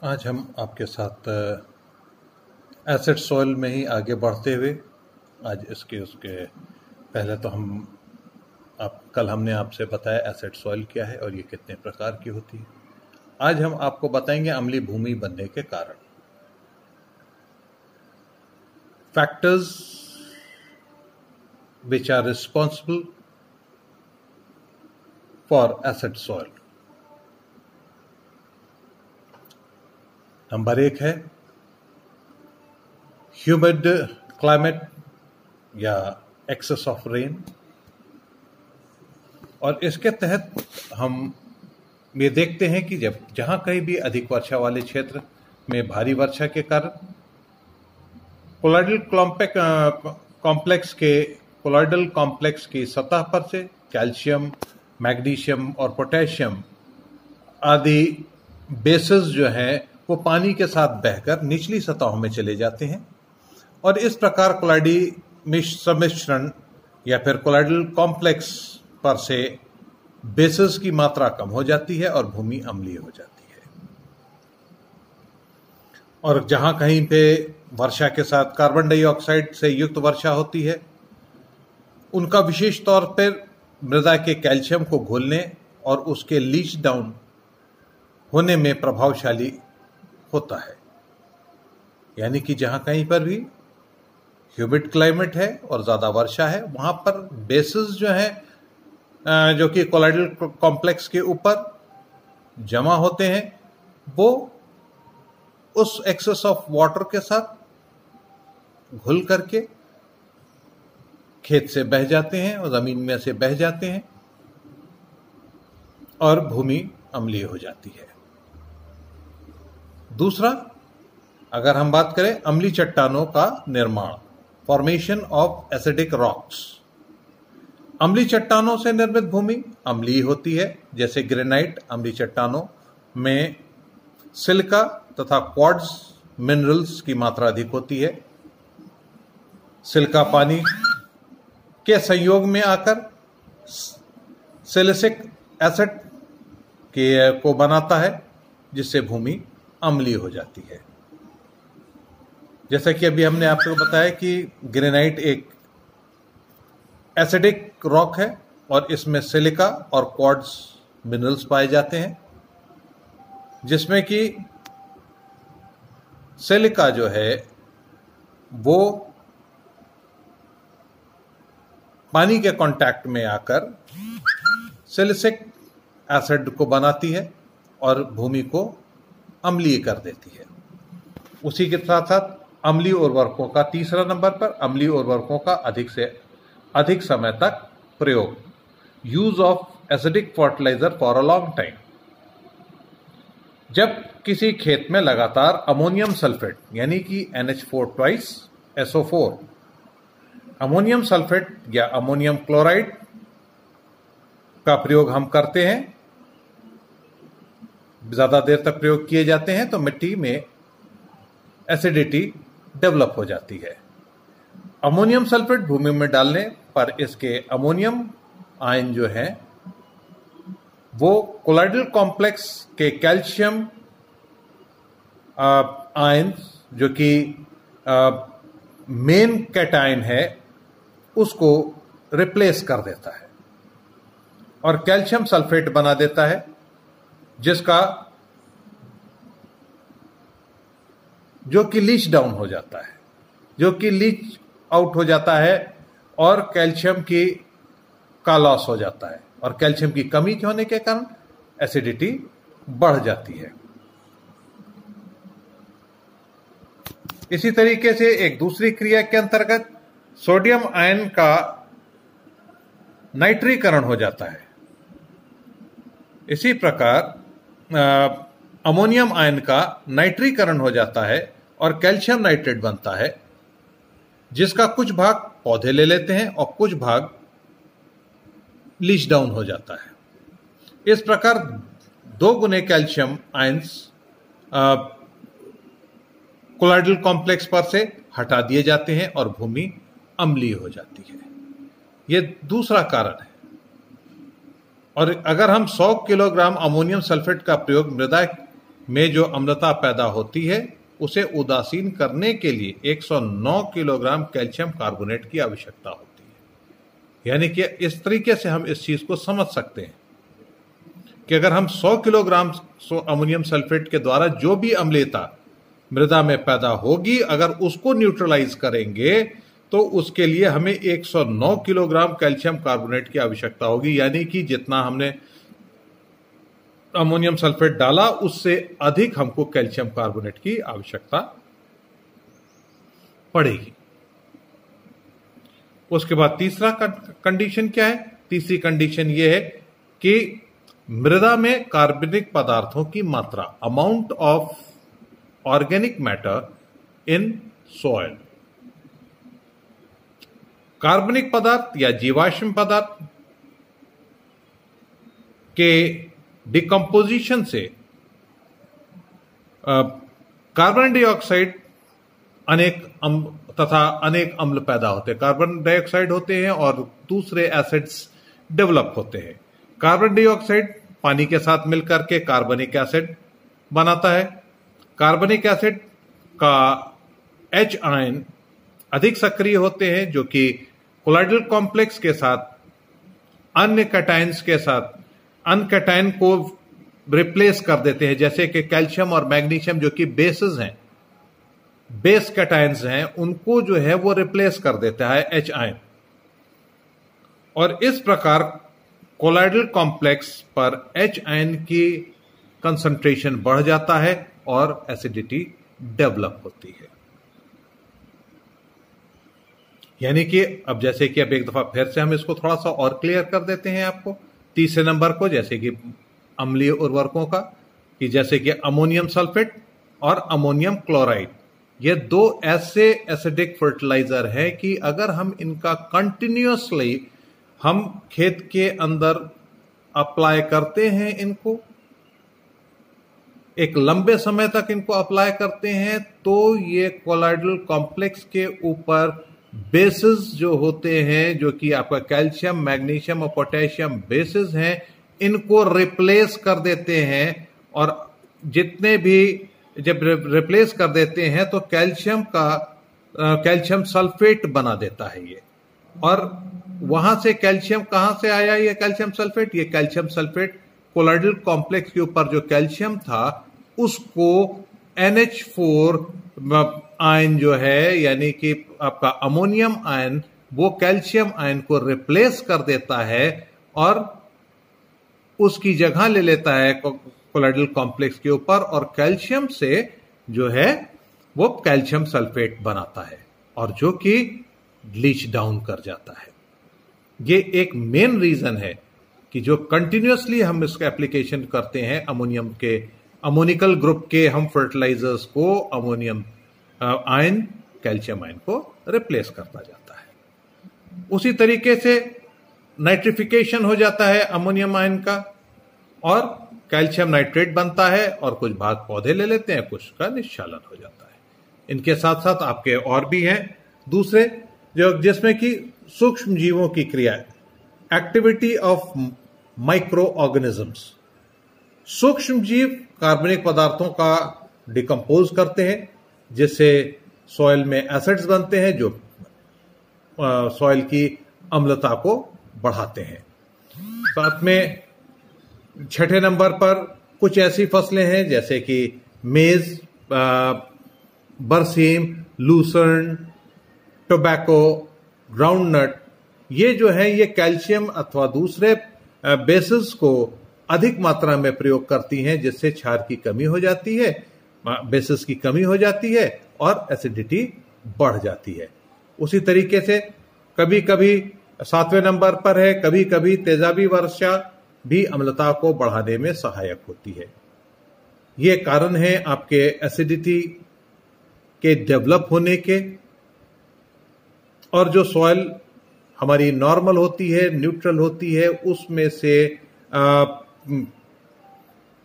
आज हम आपके साथ एसिड सॉइल में ही आगे बढ़ते हुए आज उसके पहले तो कल हमने आपसे बताया एसिड सॉइल क्या है और ये कितने प्रकार की होती है। आज हम आपको बताएंगे अम्लीय भूमि बनने के कारण, factors which are responsible for acid soil. Number 1 है ह्यूमिड क्लाइमेट या एक्सेस ऑफ रेन, और इसके तहत हम ये देखते हैं कि जहां कहीं भी अधिक वर्षा वाले क्षेत्र में भारी वर्षा के कारण कोलॉइडल कॉम्प्लेक्स की सतह पर से कैल्शियम, मैग्नीशियम और पोटेशियम आदि बेसेस जो हैं वो पानी के साथ बहकर निचली सतहों में चले जाते हैं, और इस प्रकार कोलॉइडी सम्मिश्रण या फिर कोलॉइडल कॉम्प्लेक्स पर से बेसेस की मात्रा कम हो जाती है और भूमि अम्लीय हो जाती है। और जहां कहीं पे वर्षा के साथ कार्बन डाइऑक्साइड से युक्त वर्षा होती है, उनका विशेष तौर पर मृदा के कैल्शियम को घोलने और उसके लीच डाउन होने में प्रभावशाली होता है। यानी कि जहां कहीं पर भी ह्यूमिड क्लाइमेट है और ज्यादा वर्षा है, वहां पर बेसिस जो है जो कि कोलॉइडल कॉम्प्लेक्स के ऊपर जमा होते हैं, वो उस एक्सेस ऑफ वाटर के साथ घुल करके खेत से बह जाते हैं और जमीन में से बह जाते हैं और भूमि अम्लीय हो जाती है। दूसरा, अगर हम बात करें अम्लीय चट्टानों का निर्माण, फॉर्मेशन ऑफ एसिडिक रॉक्स। अम्लीय चट्टानों से निर्मित भूमि अम्लीय होती है। जैसे ग्रेनाइट अम्लीय चट्टानों में सिलिका तथा क्वार्ट्ज मिनरल्स की मात्रा अधिक होती है। सिलिका पानी के संयोग में आकर सिलिसिक एसिड को बनाता है, जिससे भूमि अम्लीय हो जाती है। जैसा कि अभी हमने आपको बताया कि ग्रेनाइट एक एसिडिक रॉक है और इसमें सिलिका और क्वार्ट्ज मिनरल्स पाए जाते हैं, जिसमें कि सिलिका जो है वो पानी के कांटेक्ट में आकर सिलिसिक एसिड को बनाती है और भूमि को अम्लीय कर देती है। उसी के साथ साथ अम्लीय उर्वरकों का तीसरा नंबर पर, अम्लीय उर्वरकों का अधिक से अधिक समय तक प्रयोग, use of acidic fertiliser for a long time. जब किसी खेत में लगातार अमोनियम सल्फेट यानी कि NH4 twice SO4, ammonium sulphate या अमोनियम क्लोराइड का प्रयोग हम करते हैं, ज्यादा देर तक प्रयोग किए जाते हैं, तो मिट्टी में एसिडिटी डेवलप हो जाती है। अमोनियम सल्फेट भूमि में डालने पर इसके अमोनियम आयन जो है वो कोलॉइडल कॉम्प्लेक्स के कैल्शियम आयन, जो कि मेन कैटायन है, उसको रिप्लेस कर देता है और कैल्शियम सल्फेट बना देता है, जो कि लीच डाउन हो जाता है, जो कि लीच आउट हो जाता है और कैल्शियम का लॉस हो जाता है, और कैल्शियम की कमी होने के कारण एसिडिटी बढ़ जाती है। इसी तरीके से एक दूसरी क्रिया के अंतर्गत सोडियम आयन का नाइट्रीकरण हो जाता है। इसी प्रकार अमोनियम आयन का नाइट्रीकरण हो जाता है और कैल्शियम नाइट्रेट बनता है, जिसका कुछ भाग पौधे ले लेते हैं और कुछ भाग लीच डाउन हो जाता है। इस प्रकार 2 गुने कैल्शियम आयंस कोलॉइडल कॉम्प्लेक्स पर से हटा दिए जाते हैं और भूमि अम्लीय हो जाती है। यह दूसरा कारण है। और अगर हम 100 किलोग्राम अमोनियम सल्फेट का प्रयोग मृदा में जो अम्लता पैदा होती है उसे उदासीन करने के लिए 109 किलोग्राम कैल्शियम कार्बोनेट की आवश्यकता होती है। यानी कि इस तरीके से हम इस चीज को समझ सकते हैं कि अगर हम 100 किलोग्राम अमोनियम सल्फेट के द्वारा जो भी अम्लता मृदा में पैदा होगी, अगर उसको न्यूट्रलाइज करेंगे तो उसके लिए हमें 109 किलोग्राम कैल्शियम कार्बोनेट की आवश्यकता होगी। यानी कि जितना हमने अमोनियम सल्फेट डाला उससे अधिक हमको कैल्शियम कार्बोनेट की आवश्यकता पड़ेगी। उसके बाद तीसरा कंडीशन क्या है? तीसरी कंडीशन यह है कि मृदा में कार्बनिक पदार्थों की मात्रा, amount of organic matter in soil. कार्बनिक पदार्थ या जीवाश्म पदार्थ के डिकम्पोजिशन से कार्बन डाइऑक्साइड तथा अनेक अम्ल पैदा होते हैं। कार्बन डाइऑक्साइड होते हैं और दूसरे एसिड्स डेवलप होते हैं। कार्बन डाइऑक्साइड पानी के साथ मिलकर के कार्बनिक एसिड बनाता है। कार्बनिक एसिड का H आयन अधिक सक्रिय होते हैं, जो कि कोलाइडल कॉम्प्लेक्स के साथ अन्य कैटायंस के साथ अन्य कैटायन को रिप्लेस कर देते हैं। जैसे कि कैल्शियम और मैग्नीशियम जो कि बेसेस हैं, बेस कैटायंस हैं, उनको जो है वो रिप्लेस कर देता है H आयन। और इस प्रकार कोलाइडल कॉम्प्लेक्स पर H आयन की कंसंट्रेशन बढ़ जाता है और एसिडिटी डेवलप होती है। यानी कि अब जैसे कि अब एक दफा फिर से हम इसको थोड़ा सा और क्लियर कर देते हैं आपको, तीसरे नंबर को, जैसे कि अम्लीय उर्वरकों का, कि जैसे कि अमोनियम सल्फेट और अमोनियम क्लोराइड, ये दो ऐसे एसिडिक फर्टिलाइजर हैं कि अगर हम इनका कंटिन्यूअसली हम खेत के अंदर अप्लाई करते हैं, इनको एक लंबे समय तक इनको अप्लाई करते हैं, तो ये कोलाइडल कॉम्प्लेक्स के ऊपर बेसिस जो होते हैं, जो कि आपका कैल्शियम, मैग्नीशियम और पोटेशियम बेसिस हैं, इनको रिप्लेस कर देते हैं। और जितने भी जब रिप्लेस कर देते हैं तो कैल्शियम सल्फेट बना देता है ये। और वहां से कैल्शियम कहां से आया ये कैल्शियम सल्फेट? ये कैल्शियम सल्फेट कोलाइडल कॉम्प्लेक्स के ऊपर जो कैल्शियम था उसको NH4 आयन जो है, यानी कि आपका अमोनियम आयन, वो कैल्शियम आयन को रिप्लेस कर देता है और उसकी जगह ले लेता है कोलाइडल कॉम्प्लेक्स के ऊपर, और कैल्शियम से जो है वो कैल्शियम सल्फेट बनाता है और जो कि लीच डाउन कर जाता है। ये एक मेन रीजन है कि जो कंटिन्यूअसली हम इसका एप्लीकेशन करते हैं अमोनियम के, अमोनिकल ग्रुप के हम फर्टिलाइजर्स को, अमोनियम आयन कैल्शियम आयन को रिप्लेस करता जाता है। उसी तरीके से नाइट्रिफिकेशन हो जाता है अमोनियम आयन का और कैल्शियम नाइट्रेट बनता है, और कुछ भाग पौधे ले लेते हैं, कुछ का निश्चालन हो जाता है। इनके साथ साथ आपके और भी हैं दूसरे जो, जिसमें कि सूक्ष्म जीवों की क्रिया, एक्टिविटी ऑफ माइक्रो ऑर्गेनिजम्स। सूक्ष्म जीव कार्बनिक पदार्थों का डिकम्पोज करते हैं, जिससे सॉइल में एसिड्स बनते हैं जो सॉइल की अम्लता को बढ़ाते हैं। साथ में छठे नंबर पर कुछ ऐसी फसलें हैं जैसे कि मेज, बरसीम, लूसर्न, टोबैको, ग्राउंडनट, ये जो है ये कैल्शियम अथवा दूसरे बेसिस को अधिक मात्रा में प्रयोग करती हैं, जिससे क्षार की कमी हो जाती है, बेसिस की कमी हो जाती है और एसिडिटी बढ़ जाती है। उसी तरीके से कभी कभी 7वें नंबर पर है, कभी कभी तेजाबी वर्षा भी अम्लता को बढ़ाने में सहायक होती है। ये कारण है आपके एसिडिटी के डेवलप होने के। और जो सॉइल हमारी नॉर्मल होती है, न्यूट्रल होती है, उसमें से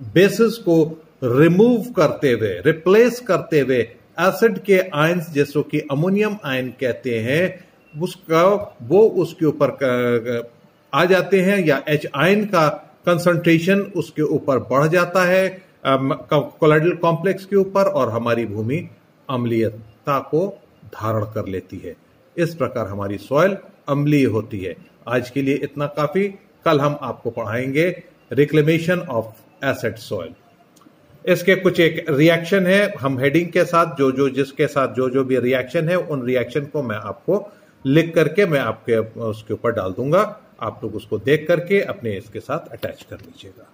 बेसिस को रिमूव करते हुए, रिप्लेस करते हुए एसिड के आयंस, जैसो कि अमोनियम आयन कहते हैं, उसका वो उसके ऊपर आ जाते हैं, या H आयन का कंसंट्रेशन उसके ऊपर बढ़ जाता है, कोलाइडल कॉम्प्लेक्स के ऊपर और हमारी भूमि अम्लीयता को धारण कर लेती है। इस प्रकार हमारी सॉइल अम्लीय होती है। आज के लिए इतना काफी। कल हम आपको पढ़ाएंगे रिक्लेमेशन ऑफ एसिड सॉइल। इसके कुछ एक रिएक्शन है, हम हेडिंग के साथ जिसके साथ जो भी रिएक्शन है उन रिएक्शन को मैं आपको लिख करके मैं आपके उसके ऊपर डाल दूंगा। आप लोग उसको देख करके अपने इसके साथ अटैच कर लीजिएगा।